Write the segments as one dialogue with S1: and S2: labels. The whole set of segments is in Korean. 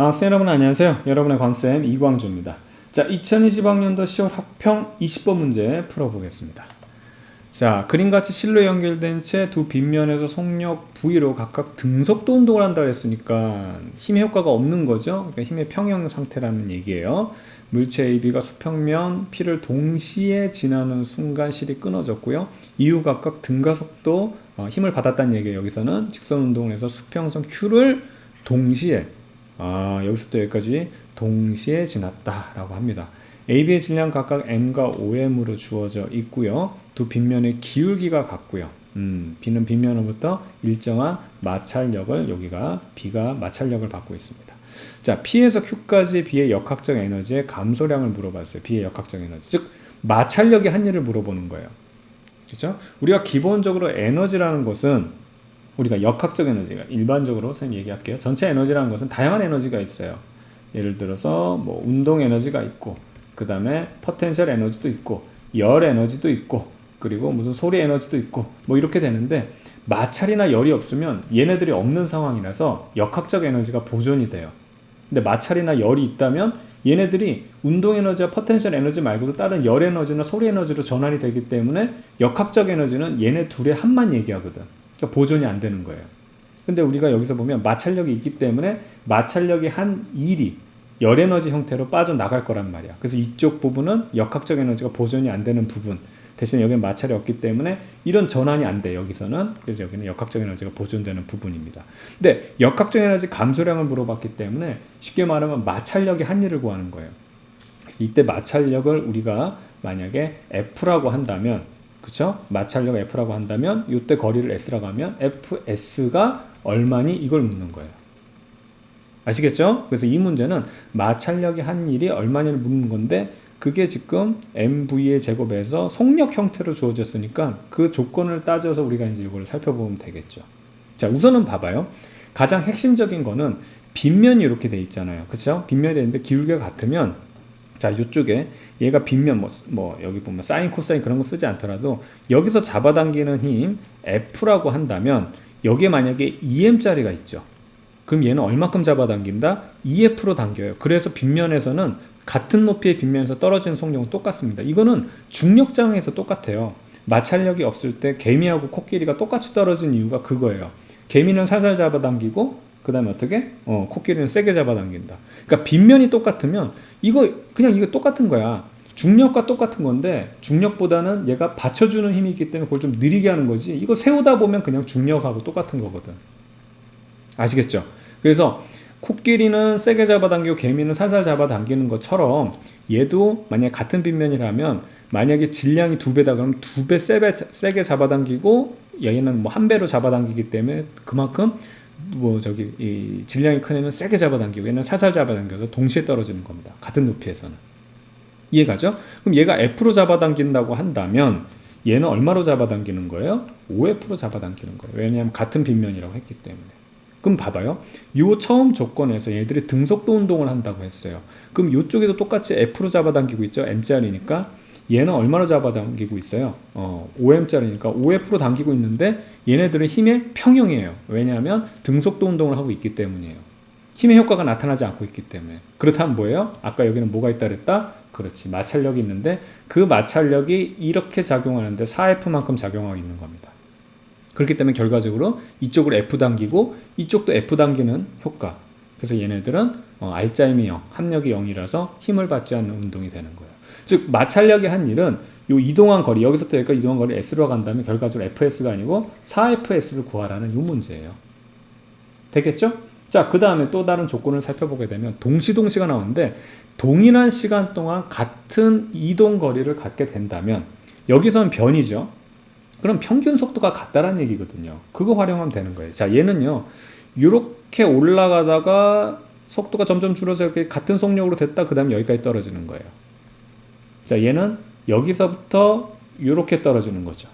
S1: 학생 여러분 안녕하세요. 여러분의 광쌤 이광조입니다. 자, 2020학년도 10월 학평 20번 문제 풀어보겠습니다. 자, 그림같이 실로 연결된 채 두 빗면에서 속력 V로 각각 등속도 운동을 한다 했으니까 힘의 효과가 없는 거죠. 그러니까 힘의 평형 상태라는 얘기예요. 물체 AB가 수평면 P를 동시에 지나는 순간 실이 끊어졌고요. 이후 각각 등가 속도 힘을 받았다는 얘기예요. 여기서는 직선 운동을 해서 수평선 Q를 동시에 여기서부터 여기까지 동시에 지났다라고 합니다. AB의 질량 각각 M과 OM으로 주어져 있고요. 두 빗면의 기울기가 같고요. B는 빗면으로부터 일정한 마찰력을, 여기가 B가 마찰력을 받고 있습니다. 자, P에서 Q까지 B의 역학적 에너지의 감소량을 물어봤어요. B의 역학적 에너지, 즉 마찰력의 한일을 물어보는 거예요. 그렇죠? 우리가 기본적으로 에너지라는 것은 우리가 역학적 에너지가 일반적으로 선생님 얘기할게요. 전체 에너지라는 것은 다양한 에너지가 있어요. 예를 들어서 뭐 운동 에너지가 있고, 그 다음에 포텐셜 에너지도 있고, 열 에너지도 있고, 그리고 무슨 소리 에너지도 있고, 뭐 이렇게 되는데 마찰이나 열이 없으면 얘네들이 없는 상황이라서 역학적 에너지가 보존이 돼요. 근데 마찰이나 열이 있다면 얘네들이 운동 에너지와 포텐셜 에너지 말고도 다른 열 에너지나 소리 에너지로 전환이 되기 때문에 역학적 에너지는 얘네 둘의 합만 얘기하거든. 그러니까 보존이 안 되는 거예요. 근데 우리가 여기서 보면 마찰력이 있기 때문에 마찰력이 한 일이 열 에너지 형태로 빠져나갈 거란 말이야. 그래서 이쪽 부분은 역학적 에너지가 보존이 안 되는 부분, 대신 여기는 마찰이 없기 때문에 이런 전환이 안 돼, 여기서는. 그래서 여기는 역학적 에너지가 보존되는 부분입니다. 근데 역학적 에너지 감소량을 물어봤기 때문에 쉽게 말하면 마찰력의 한일을 구하는 거예요. 그래서 이때 마찰력을 우리가 만약에 F라고 한다면, 그쵸? 마찰력 F라고 한다면 이때 거리를 S라고 하면 FS가 얼마니, 이걸 묻는 거예요. 아시겠죠? 그래서 이 문제는 마찰력의 한일이 얼마냐를 묻는 건데, 그게 지금 MV의 제곱에서 속력 형태로 주어졌으니까 그 조건을 따져서 우리가 이제 이걸 살펴보면 되겠죠. 자, 우선은 봐봐요. 가장 핵심적인 거는 빗면이 이렇게 돼 있잖아요. 그쵸? 빗면이 되는데 기울기가 같으면, 자, 이쪽에 얘가 빗면 뭐 여기 보면 사인, 코사인 그런 거 쓰지 않더라도 여기서 잡아당기는 힘 F라고 한다면 여기에 만약에 EM짜리가 있죠. 그럼 얘는 얼마큼 잡아당긴다? EF로 당겨요. 그래서 빗면에서는 같은 높이의 빗면에서 떨어지는 속력은 똑같습니다. 이거는 중력장에서 똑같아요. 마찰력이 없을 때 개미하고 코끼리가 똑같이 떨어진 이유가 그거예요. 개미는 살살 잡아당기고 그 다음에 어떻게? 코끼리는 세게 잡아당긴다. 그러니까 빗면이 똑같으면 이거 똑같은 거야. 중력과 똑같은 건데 중력보다는 얘가 받쳐주는 힘이 있기 때문에 그걸 좀 느리게 하는 거지. 이거 세우다 보면 그냥 중력하고 똑같은 거거든. 아시겠죠? 그래서 코끼리는 세게 잡아당기고 개미는 살살 잡아당기는 것처럼 얘도 만약 같은 빗면이라면 만약에 질량이 2배다 그러면 2배 세게 잡아당기고 얘는 뭐 1배로 잡아당기기 때문에 그만큼 이 질량이 큰 애는 세게 잡아당기고 얘는 살살 잡아당겨서 동시에 떨어지는 겁니다. 같은 높이에서는. 이해가죠? 그럼 얘가 F로 잡아당긴다고 한다면 얘는 얼마로 잡아당기는 거예요? 5F로 잡아당기는 거예요. 왜냐하면 같은 빗면이라고 했기 때문에. 그럼 봐봐요. 요 처음 조건에서 얘들이 등속도 운동을 한다고 했어요. 그럼 이쪽에도 똑같이 F로 잡아당기고 있죠. M짜리니까. 얘는 얼마로 잡아당기고 있어요? 5M짜리니까 5F로 당기고 있는데 얘네들은 힘의 평형이에요. 왜냐하면 등속도 운동을 하고 있기 때문이에요. 힘의 효과가 나타나지 않고 있기 때문에. 그렇다면 뭐예요? 아까 여기는 뭐가 있다 그랬다? 그렇지. 마찰력이 있는데 그 마찰력이 이렇게 작용하는데 4F만큼 작용하고 있는 겁니다. 그렇기 때문에 결과적으로 이쪽으로 F 당기고 이쪽도 F 당기는 효과. 그래서 얘네들은 알짜임이 0, 합력이 0이라서 힘을 받지 않는 운동이 되는 거예요. 즉 마찰력의 한일은 요 이동한 거리, 여기서부터 여기까지 이동한 거리 S로 간다면 결과적으로 FS가 아니고 4FS를 구하라는 이 문제예요. 되겠죠? 자, 그 다음에 또 다른 조건을 살펴보게 되면 동시동시가 나오는데 동일한 시간 동안 같은 이동 거리를 갖게 된다면 여기서는 변이죠. 그럼 평균 속도가 같다라는 얘기거든요. 그거 활용하면 되는 거예요. 자, 얘는요, 이렇게 올라가다가 속도가 점점 줄어서 같은 속력으로 됐다. 그 다음에 여기까지 떨어지는 거예요. 자, 얘는 여기서부터 이렇게 떨어지는 거죠.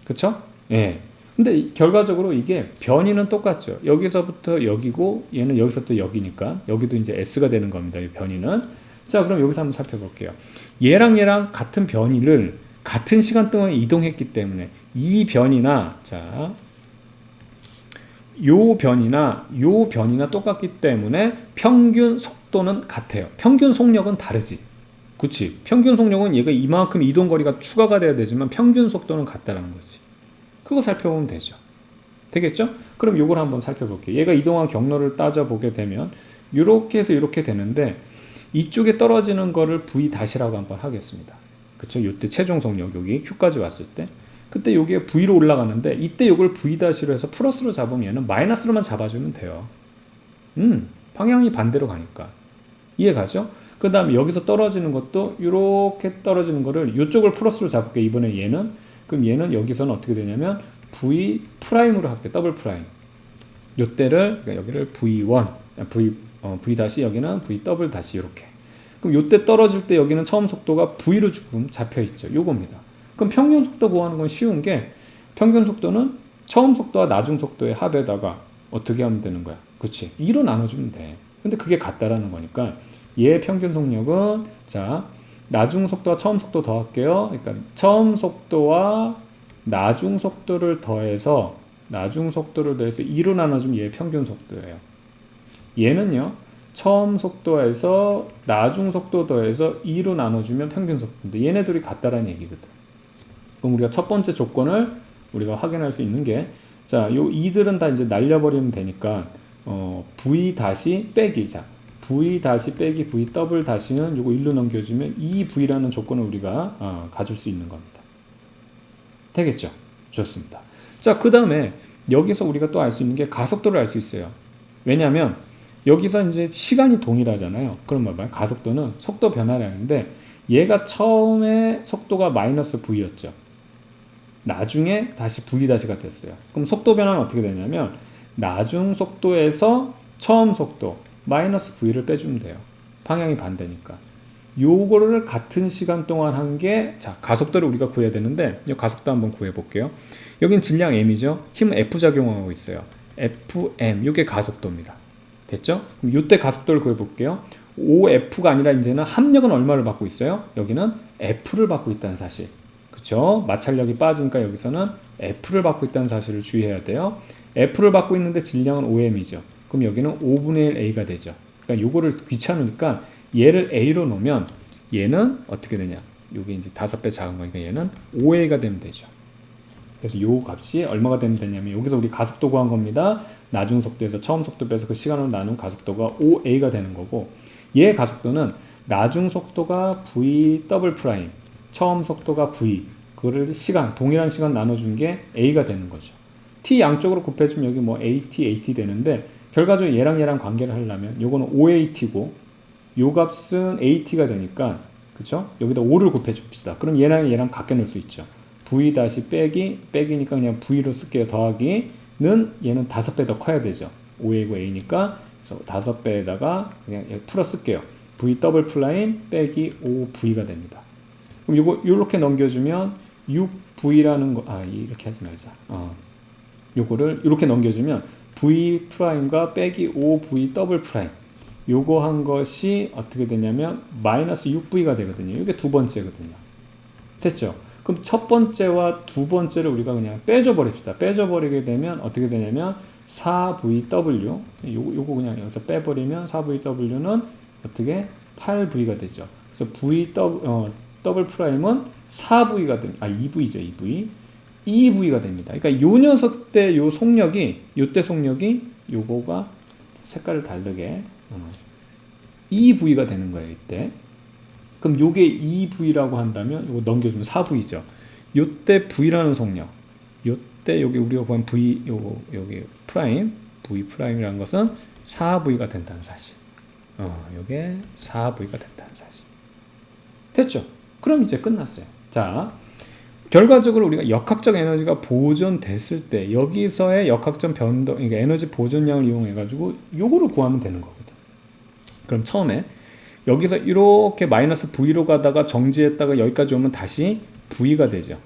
S1: 그쵸? 예. 근데 결과적으로 이게 변이는 똑같죠. 여기서부터 여기고 얘는 여기서부터 여기니까 여기도 이제 S가 되는 겁니다. 이 변이는. 자, 그럼 여기서 한번 살펴볼게요. 얘랑 같은 변이를 같은 시간 동안 이동했기 때문에 이 변이나, 자, 요 변이나 똑같기 때문에 평균 속도는 같아요. 평균 속력은 다르지. 그치? 평균 속력은 얘가 이만큼 이동거리가 추가가 돼야 되지만 평균 속도는 같다라는 거지. 그거 살펴보면 되죠. 되겠죠? 그럼 요걸 한번 살펴볼게요. 얘가 이동한 경로를 따져보게 되면 이렇게 해서 이렇게 되는데 이쪽에 떨어지는 거를 V-라고 한번 하겠습니다. 그쵸? 이때 최종 속력 여기 Q까지 왔을 때 그때 여기에 V로 올라가는데 이때 요걸 V-로 해서 플러스로 잡으면 얘는 마이너스로만 잡아주면 돼요. 방향이 반대로 가니까. 이해 가죠? 그 다음에 여기서 떨어지는 것도 이렇게 떨어지는 거를 이쪽을 플러스로 잡을게요. 이번에 얘는. 그럼 얘는 여기서는 어떻게 되냐면 V 프라임으로 할게요. 더블 프라임. 요때를 그러니까 여기를 V1, V 다시 여기는 V 더블 다시 이렇게. 그럼 요때 떨어질 때 여기는 처음 속도가 V로 지금 잡혀 있죠. 요겁니다. 그럼 평균 속도 구하는 건 쉬운 게 평균 속도는 처음 속도와 나중 속도의 합에다가 어떻게 하면 되는 거야? 그치? 2로 나눠주면 돼. 근데 그게 같다라는 거니까 얘의 평균 속력은 자 나중 속도와 처음 속도 더할게요. 그러니까 처음 속도와 나중 속도를 더해서 2로 나눠주면 얘의 평균 속도예요. 얘는요 처음 속도에서 나중 속도 더해서 2로 나눠주면 평균 속도인데 얘네 둘이 같다라는 얘기거든. 그럼 우리가 첫 번째 조건을 우리가 확인할 수 있는 게 자, 요 이들은 다 이제 날려버리면 되니까 V 다시 빼기 자 V 다시 빼기 V 더블 다시는 요거 1로 넘겨주면 이 V라는 조건을 우리가 가질 수 있는 겁니다. 되겠죠? 좋습니다. 자, 그 다음에 여기서 우리가 또 알 수 있는 게 가속도를 알 수 있어요. 왜냐하면 여기서 이제 시간이 동일하잖아요. 그럼 봐봐요. 가속도는 속도 변화량인데 얘가 처음에 속도가 마이너스 V였죠. 나중에 다시 V-가 됐어요. 그럼 속도 변화는 어떻게 되냐면 나중 속도에서 처음 속도 마이너스 V를 빼주면 돼요. 방향이 반대니까. 요거를 같은 시간 동안 한 게 자 가속도를 우리가 구해야 되는데 이 가속도 한번 구해 볼게요. 여긴 질량 m이죠. 힘은 F 작용하고 있어요. FM 이게 가속도입니다. 됐죠? 그럼 이때 가속도를 구해 볼게요. OF가 아니라 이제는 합력은 얼마를 받고 있어요? 여기는 F를 받고 있다는 사실. 그쵸? 마찰력이 빠지니까 여기서는 F를 받고 있다는 사실을 주의해야 돼요. F를 받고 있는데 질량은 OM이죠. 그럼 여기는 5분의 1 A가 되죠. 그러니까 요거를 귀찮으니까 얘를 A로 놓으면 얘는 어떻게 되냐? 요게 이제 5배 작은 거니까 얘는 5A가 되면 되죠. 그래서 요 값이 얼마가 되면 되냐면 여기서 우리 가속도 구한 겁니다. 나중 속도에서 처음 속도 빼서 그 시간으로 나눈 가속도가 5A가 되는 거고 얘 가속도는 나중 속도가 V 더블 프라임 처음 속도가 V 그거를 시간 동일한 시간 나눠준 게 A가 되는 거죠. T 양쪽으로 곱해주면 여기 뭐 AT 되는데 결과적으로 얘랑 관계를 하려면 요거는 5AT고 요 값은 AT가 되니까 그쵸? 여기다 5를 곱해줍시다. 그럼 얘랑 같게 넣을 수 있죠. V 다시 빼기니까 그냥 V로 쓸게요. 더하기는 얘는 5배 더 커야 되죠. 5A고 A니까 그래서 5배에다가 그냥 풀어 쓸게요. V 더블 프라임 빼기 5V가 됩니다. 그럼 요거 요렇게 넘겨주면 6V라는 거 이렇게 하지 말자. 요거를 이렇게 넘겨주면 V 프라임과 빼기 5V 더블 프라임 요거 한 것이 어떻게 되냐면 마이너스 6V가 되거든요. 이게 두 번째거든요. 됐죠? 그럼 첫 번째와 두 번째를 우리가 그냥 빼줘 버립시다. 빼줘 버리게 되면 어떻게 되냐면 4VW 요거 그냥 여기서 빼버리면 4VW는 어떻게 8V가 되죠. 그래서 더블 프라임은 4V가 됩니다. 2V죠. 2V가 됩니다. 그러니까 요 녀석 때 요 속력이 요때 속력이 요거가 색깔을 다르게 2V가 되는 거예요. 이때. 그럼 요게 2V라고 한다면 요거 넘겨주면 4V죠. 요때 V라는 속력. 요때 여기 우리가 구한 V 요거 여기 프라임 V 프라임이라는 것은 4V가 된다는 사실. 요게 4V가 된다는 사실. 됐죠? 그럼 이제 끝났어요. 자, 결과적으로 우리가 역학적 에너지가 보존됐을 때 여기서의 역학적 변동, 그러니까 에너지 보존량을 이용해 가지고 요거를 구하면 되는 거거든. 그럼 처음에 여기서 이렇게 마이너스 V로 가다가 정지했다가 여기까지 오면 다시 V가 되죠.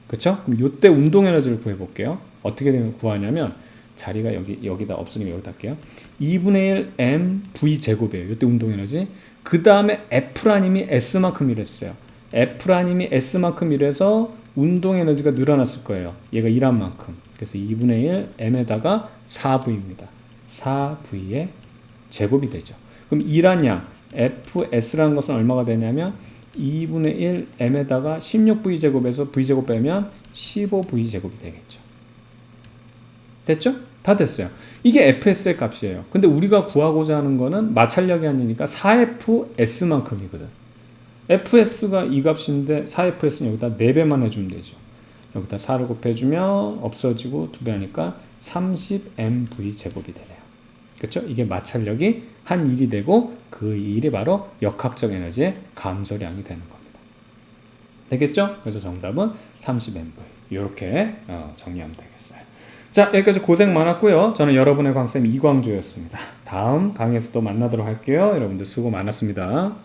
S1: 그쵸? 그럼 요때 운동 에너지를 구해 볼게요. 어떻게 구하냐면 자리가 여기다 없으니까 여기다 할게요. 2분의 1 m v 제곱이에요. 요때 운동 에너지. 그 다음에 F'이 S만큼 이랬어요. F'이 S만큼 이래서 운동 에너지가 늘어났을 거예요. 얘가 일한 만큼. 그래서 2분의 1 m에다가 4v입니다. 4v의 제곱이 되죠. 그럼 2란 양 fs라는 것은 얼마가 되냐면 2분의 1 m에다가 16v 제곱에서 v 제곱 빼면 15v 제곱이 되겠죠. 됐죠? 다 됐어요. 이게 fs의 값이에요. 근데 우리가 구하고자 하는 거는 마찰력이 아니니까 4fs만큼이거든. fs가 이 값인데 4fs는 여기다 4배만 해주면 되죠. 여기다 4를 곱해주면 없어지고 2배 하니까 30mv 제곱이 되네요. 그렇죠? 이게 마찰력이 한 일이 되고 그 일이 바로 역학적 에너지의 감소량이 되는 겁니다. 되겠죠? 그래서 정답은 30mv. 이렇게 정리하면 되겠어요. 자, 여기까지 고생 많았고요. 저는 여러분의 광쌤 이광조였습니다. 다음 강의에서 또 만나도록 할게요. 여러분들 수고 많았습니다.